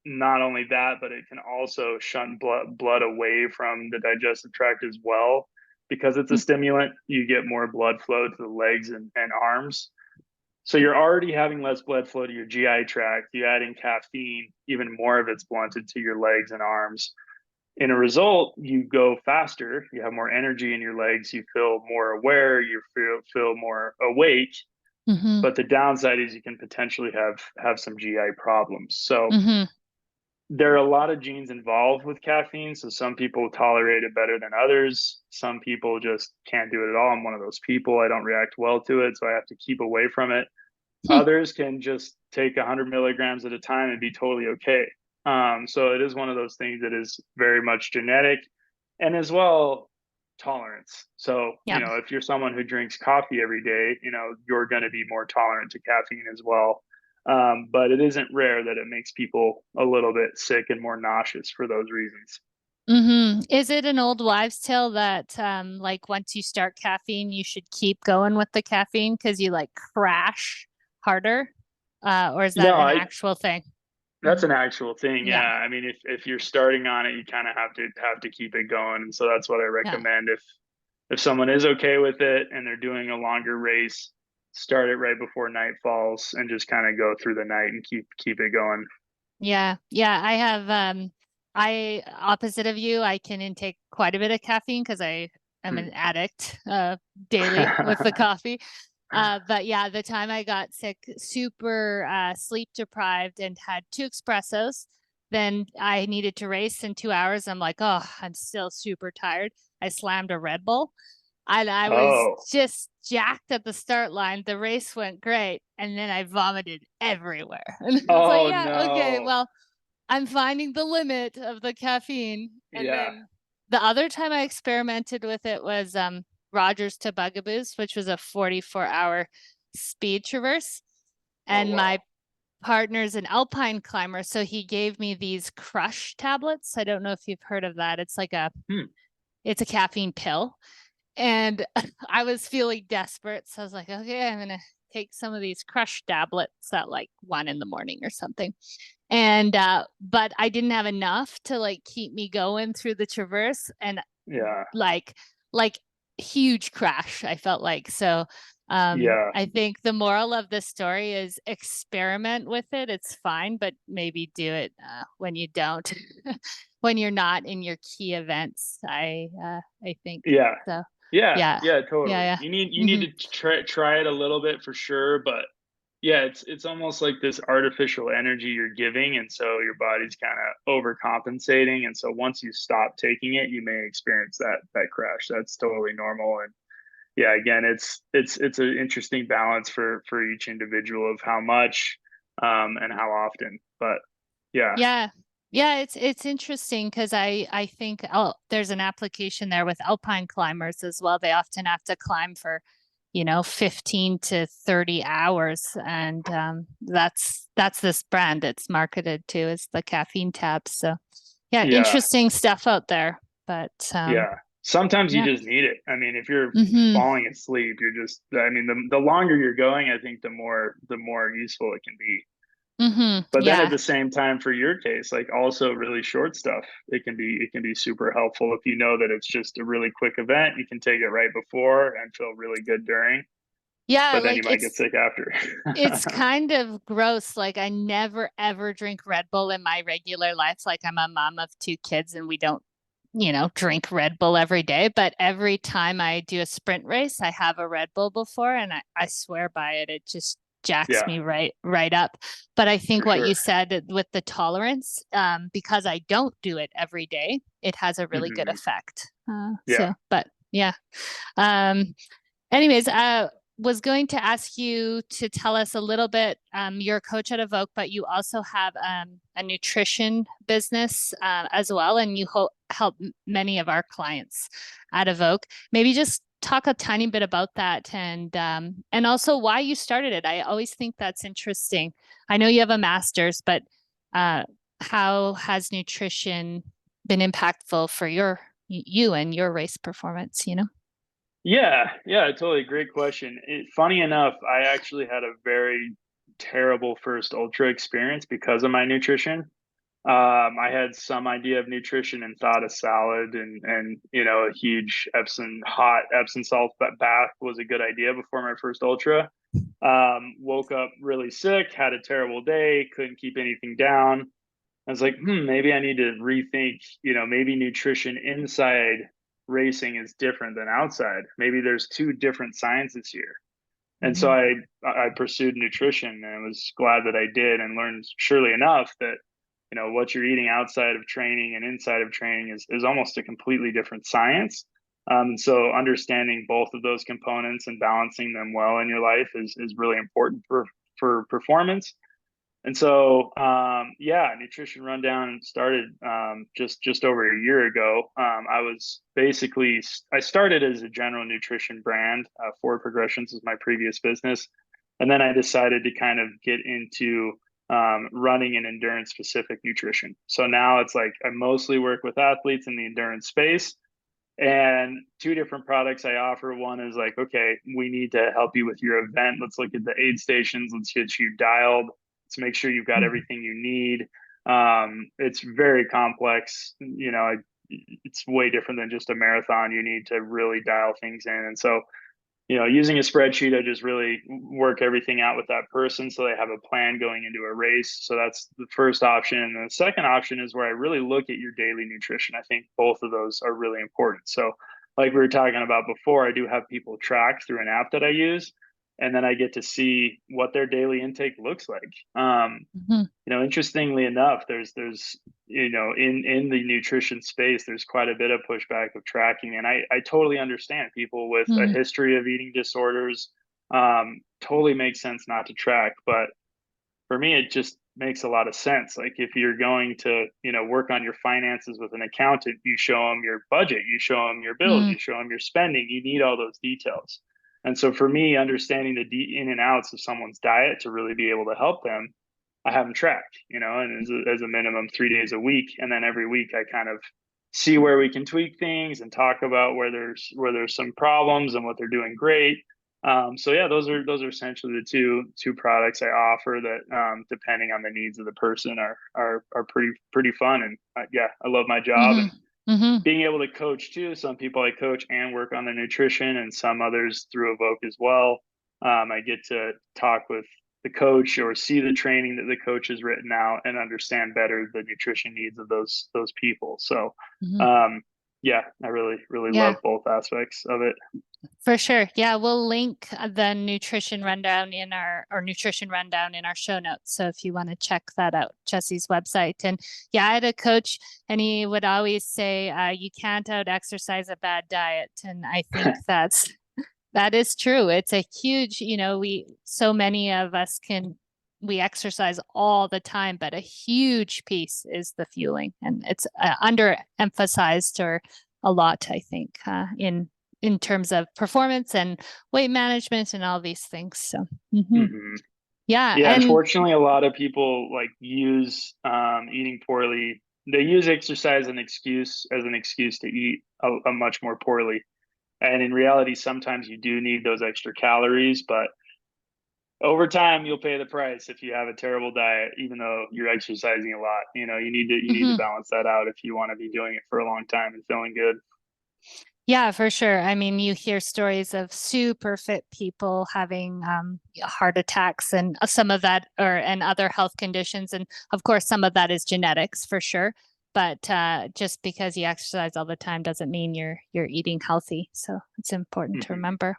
not only that, but it can also shunt blood away from the digestive tract as well. Because it's a Yeah. stimulant, you get more blood flow to the legs and arms. So you're already having less blood flow to your GI tract. You add in caffeine, even more of it's blunted to your legs and arms. In a result, you go faster, you have more energy in your legs, you feel more aware, you feel more awake. Mm-hmm. But the downside is you can potentially have some GI problems. So Mm-hmm. there are a lot of genes involved with caffeine. So some people tolerate it better than others. Some people just can't do it at all. I'm one of those people. I don't react well to it, so I have to keep away from it. Hmm. Others can just take 100 milligrams at a time and be totally okay. So it is one of those things that is very much genetic and as well tolerance. So, Yeah. if you're someone who drinks coffee every day, you're going to be more tolerant to caffeine as well. But it isn't rare that it makes people a little bit sick and more nauseous for those reasons. Is it an old wives' tale that like once you start caffeine, you should keep going with the caffeine because you like crash harder? Or is that No, an I actual thing? That's an actual thing. Yeah. Yeah, I mean, if you're starting on it, you kind of have to keep it going. And so that's what I yeah. recommend. If someone is okay with it and they're doing a longer race, start it right before night falls and just kind of go through the night and keep it going. Yeah, yeah, I have I opposite of you, I can intake quite a bit of caffeine because I am Hmm. an addict daily with the coffee. But yeah, the time I got sick, super sleep deprived and had two espressos, then I needed to race in 2 hours. I'm like, oh, I'm still super tired. I slammed a Red Bull. And I was Oh, just jacked at the start line. The race went great. And then I vomited everywhere. And I was like, oh yeah, okay, no. well, I'm finding the limit of the caffeine. And Yeah. then the other time I experimented with it was Rogers to Bugaboos, which was a 44-hour speed traverse. Oh And my wow. partner's an alpine climber, so he gave me these crush tablets. I don't know if you've heard of that. Hmm. It's a caffeine pill. And I was feeling desperate. So I was like, okay, I'm gonna take some of these crush tablets at like 1 in the morning or something. And but I didn't have enough to like keep me going through the traverse and Yeah. like like huge crash, I felt like. So Yeah. I think the moral of the story is experiment with it. It's fine, but maybe do it when you don't, when you're not in your key events. I think Yeah. so. Yeah. Yeah, Yeah, totally. yeah, You need yeah. to try it a little bit for sure, but yeah, it's almost like this artificial energy you're giving, and so your body's kind of overcompensating, and so once you stop taking it, you may experience that crash. That's totally normal, and yeah, again, it's an interesting balance for each individual of how much and how often. But yeah, Yeah. Yeah, it's interesting because I think there's an application there with alpine climbers as well. They often have to climb for, 15 to 30 hours, and that's this brand it's marketed to is the caffeine tabs. So yeah, yeah, interesting stuff out there. But yeah. Sometimes you yeah. just need it. I mean, if you're Hmm. falling asleep, you're just. I mean, the longer you're going, I think the more useful it can be. Hmm. But then at Yeah. the same time, for your case, like also really short stuff, it can be super helpful if you know that it's just a really quick event. You can take it right before and feel really good during, Yeah, but then you like might get sick after. it's kind of gross. Like I never ever drink Red Bull in my regular life. Like I'm a mom of two kids and we don't, drink Red Bull every day. But every time I do a sprint race, I have a Red Bull before and I swear by it. It just jacks Yeah, me right up. But I think for what you sure. said with the tolerance, because I don't do it every day, it has a really good Hmm. effect. Yeah. But yeah. Um, Anyways, I was going to ask you to tell us a little bit. You're a coach at Evoke, but you also have a nutrition business as well, and you help many of our clients at Evoke. Maybe just talk a tiny bit about that, and also why you started it. I always think that's interesting. I know you have a master's, but uh, how has nutrition been impactful for you and your race performance? Yeah, yeah, totally. Great question. Funny enough, I actually had a very terrible first ultra experience because of my nutrition. I had some idea of nutrition and thought a salad and a huge hot Epsom salt bath was a good idea before my first ultra. Woke up really sick, had a terrible day, couldn't keep anything down. I was like, maybe I need to rethink, maybe nutrition inside racing is different than outside. Maybe there's two different sciences here. And so Hmm. I pursued nutrition and I was glad that I did and learned surely enough that, what you're eating outside of training and inside of training is almost a completely different science. And so understanding both of those components and balancing them well in your life is really important for performance. And so, yeah, nutrition rundown started just over a year ago. I started as a general nutrition brand. Forward Progressions is my previous business, And then I decided to kind of get into running and endurance specific nutrition. So now it's like I mostly work with athletes in the endurance space. And two different products I offer. One is like, okay, we need to help you with your event. Let's look at the aid stations. Let's get you dialed. Let's make sure you've got everything you need. It's very complex. It's way different than just a marathon. You need to really dial things in. And so using a spreadsheet, I just really work everything out with that person so they have a plan going into a race. So that's the first option. And the second option is where I really look at your daily nutrition. I think both of those are really important. So, like we were talking about before, I do have people tracked through an app that I use, and then I get to see what their daily intake looks like. Mhm. Interestingly enough, there's in the nutrition space, there's quite a bit of pushback of tracking, and I totally understand people with a Mhm. history of eating disorders. Totally makes sense not to track, but for me, it just makes a lot of sense. Like if you're going to work on your finances with an accountant, you show them your budget, you show them your bills, Mhm. you show them your spending. You need all those details. And so for me, understanding the in and outs of someone's diet to really be able to help them, I have them tracked, and as a minimum 3 days a week. And then every week I kind of see where we can tweak things and talk about where there's some problems and what they're doing great. So yeah, those are essentially the two products I offer that, depending on the needs of the person, are pretty fun. And yeah, I love my job Mhm. and Mhm. being able to coach too. Some people I coach and work on the nutrition, and some others through Evoke as well. I get to talk with the coach or see the training that the coach has written out and understand better the nutrition needs of those people. So Mhm. um, yeah, I really love Yeah. both aspects of it. For sure. Yeah, we'll link the nutrition rundown in our show notes. So if you want to check that out, Jesse's website. And yeah, I had a coach and he would always say, you can't out exercise a bad diet. And I think that is true. It's a huge, so many of us we exercise all the time, but a huge piece is the fueling, and it's underemphasized or a lot, I think, in terms of performance and weight management and all these things. So, Hmm. yeah, Yeah, and unfortunately, a lot of people like use eating poorly. They use exercise as an excuse to eat a much more poorly. And in reality, sometimes you do need those extra calories, but over time you'll pay the price if you have a terrible diet, even though you're exercising a lot. You need to mhm. balance that out if you want to be doing it for a long time and feeling good. Yeah, for sure. I mean, you hear stories of super fit people having heart attacks and some of that, and other health conditions, and of course, some of that is genetics for sure. But just because you exercise all the time doesn't mean you're eating healthy. So it's important to Hmm. remember.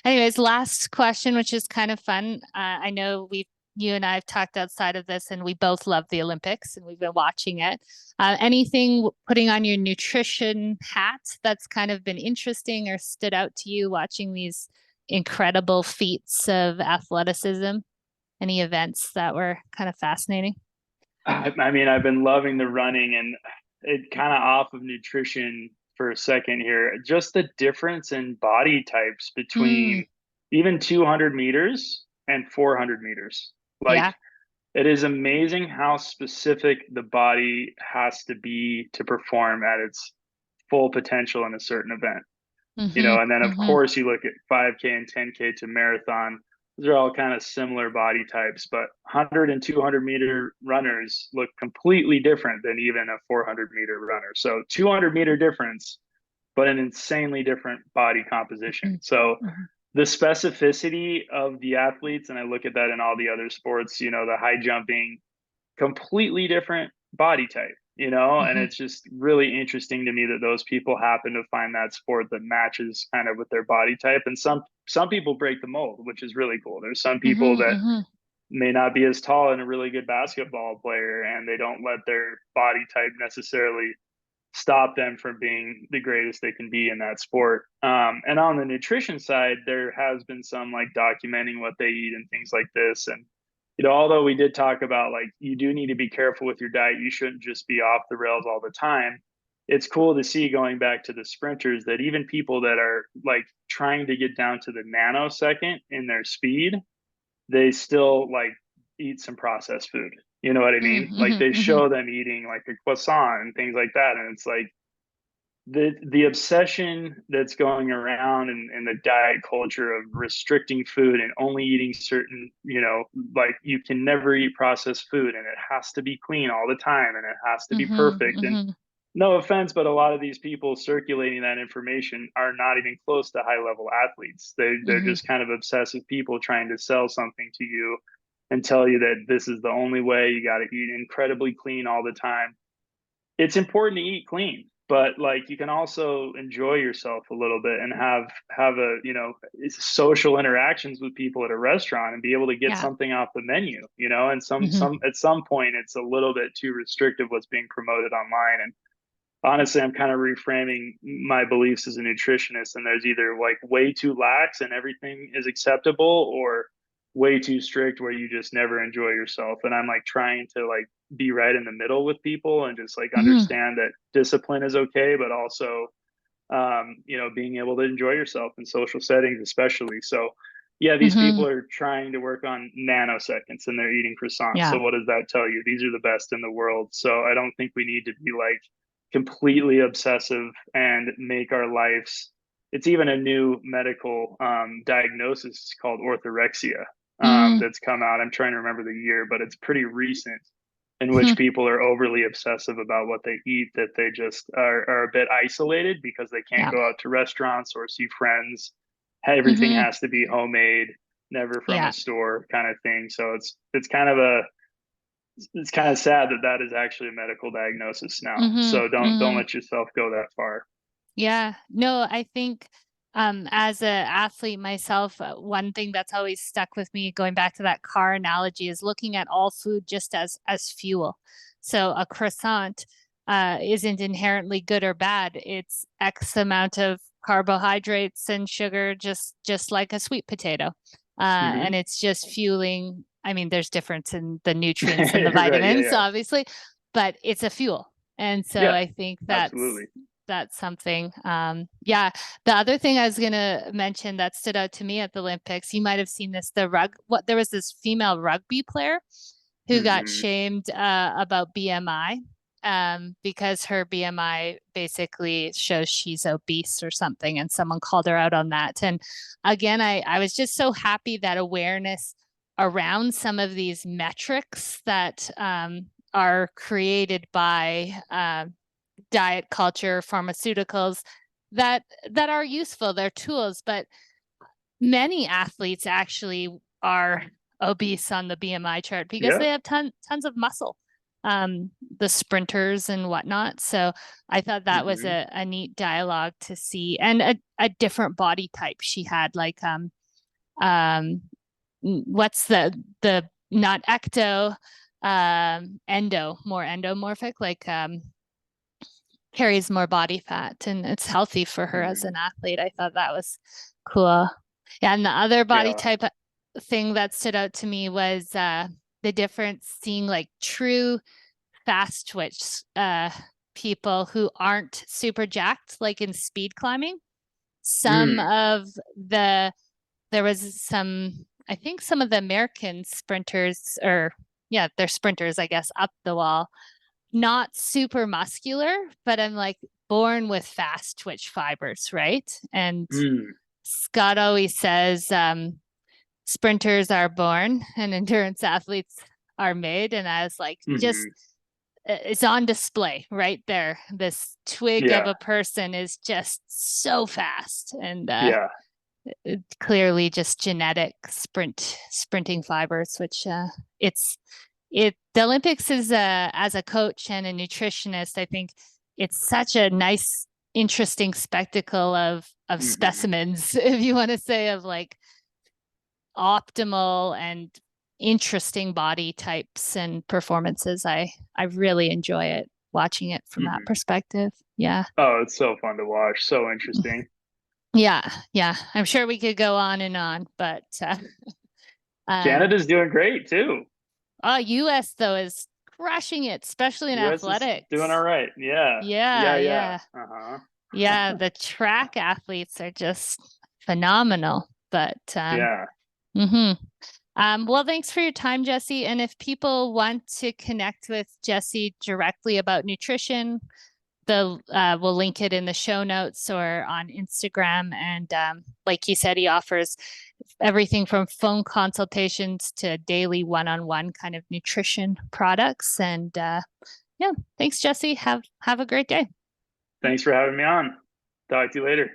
Anyways, last question, which is kind of fun. I know you and I have talked outside of this, and we both love the Olympics, and we've been watching it. Anything putting on your nutrition hat that's kind of been interesting or stood out to you watching these incredible feats of athleticism? Any events that were kind of fascinating? I mean, I've been loving the running, and it kind of off of nutrition for a second here. Just the difference in body types Mm, between even 200 meters and 400 meters. Like, yeah. it is amazing how specific the body has to be to perform at its full potential in a certain event. Mm-hmm. And then of Mm-hmm. course you look at 5K and 10K to marathon. Those are all kind of similar body types, but 100 and 200-meter runners look completely different than even a 400-meter runner. So 200-meter difference, but an insanely different body composition. So Mm-hmm. the specificity of the athletes, and I look at that in all the other sports, the high jumping, completely different body type, and Mm-hmm. it's just really interesting to me that those people happen to find that sport that matches kind of with their body type. And some people break the mold, which is really cool. There's some people Mm-hmm. that Mm-hmm. may not be as tall and a really good basketball player, and they don't let their body type necessarily stop them from being the greatest they can be in that sport. And on the nutrition side, there has been some like documenting what they eat and things like this. And, although we did talk about like you do need to be careful with your diet, you shouldn't just be off the rails all the time. It's cool to see, going back to the sprinters, that even people that are like trying to get down to the nanosecond in their speed they still like eat some processed food. You know what I mean? Like they Mm-hmm. show them eating like a croissant and things like that, and it's like the obsession that's going around in the diet culture of restricting food and only eating certain, like you can never eat processed food and it has to be clean all the time and it has to be Mm-hmm. perfect. And Mm-hmm. no offense, but a lot of these people circulating that information are not even close to high level athletes. They're Mm-hmm. just kind of obsessive people trying to sell something to you and tell you that this is the only way. You got to eat incredibly clean all the time. It's important to eat clean, but like you can also enjoy yourself a little bit and have a, social interactions with people at a restaurant and be able to get Yeah. something off the menu, and Mm-hmm. some at some point it's a little bit too restrictive what's being promoted online. And honestly, I'm kind of reframing my beliefs as a nutritionist, and there's either like way too lax and everything is acceptable, or way too strict where you just never enjoy yourself. And I'm like trying to like be right in the middle with people and just like Mm-hmm. understand that discipline is okay, but also being able to enjoy yourself in social settings, especially. So yeah, these Mm-hmm. people are trying to work on nanoseconds and they're eating croissants. So Yeah. what does that tell you? These are the best in the world. So I don't think we need to be like completely obsessive and make our lives. It's even a new medical diagnosis called orthorexia that's come out. I'm trying to remember the year, but it's pretty recent, in which Mm-hmm. people are overly obsessive about what they eat, that they just are a bit isolated because they can't Yeah. go out to restaurants or see friends. Everything Mm-hmm. has to be homemade, never from a Yeah. store kind of thing. So it's kind of sad that that is actually a medical diagnosis now. Mm-hmm. So don't Mm-hmm. let yourself go that far. Yeah, no, I think as a athlete myself, one thing that's always stuck with me, going back to that car analogy, is looking at all food just as fuel. So a croissant isn't inherently good or bad. It's X amount of carbohydrates and sugar, just like a sweet potato. And Hmm. it's just fueling. I mean, there's difference in the nutrients and the Right. Yeah. vitamins, Yeah. obviously, but it's a fuel. And so Yeah. I think Absolutely. that's something. Yeah. The other thing I was gonna mention that stood out to me at the Olympics, you might have seen this, there was this female rugby player who got Hmm. shamed about BMI because her BMI basically shows she's obese or something, and someone called her out on that. And again, I was just so happy that awareness around some of these metrics that are created by diet culture, pharmaceuticals that are useful. They're tools, but many athletes actually are obese on the BMI chart because Yeah. they have tons of muscle, the sprinters and whatnot. So I thought that was Hmm. a neat dialogue to see, and a different body type she had, like um, what's the not ecto, endo, more endomorphic, like carries more body fat and it's healthy for her as Hmm. an athlete. I thought that was cool. Yeah, and the other body Yeah. type thing that stood out to me was the difference seeing like true fast twitch people who aren't super jacked, like in speed climbing. Some Mm. of the there was some, I think some of the American sprinters, or yeah, they're sprinters, I guess, up the wall, not super muscular, but I'm like born with fast twitch fibers, right? And Mm. Scott always says sprinters are born and endurance athletes are made. And I was like, just Hmm. it's on display right there. This twig of Yeah. a person is just so fast, and Yeah. clearly just genetic sprinting fibers, which it's the Olympics is as a coach and a nutritionist, I think it's such a nice, interesting spectacle of Hmm. specimens, if you want to say, of like optimal and interesting body types and performances. I really enjoy it watching it from that Hmm. perspective. Yeah. Oh, it's so fun to watch. So interesting. Yeah, yeah. I'm sure we could go on, but um Canada's doing great too. US though is crushing it, especially in US is doing all athletics. right. Yeah. Yeah, Yeah. Yeah. yeah. Uh-huh. Yeah, the track athletes are just phenomenal. But Yeah. mhm. Well, thanks for your time, Jesse. And if people want to connect with Jesse directly about nutrition, we'll link it in the show notes or on Instagram. And like he said, he offers everything from phone consultations to daily one-on-one kind of nutrition products. And yeah, thanks, Jesse. Have a great day. Thanks for having me on. Talk to you later.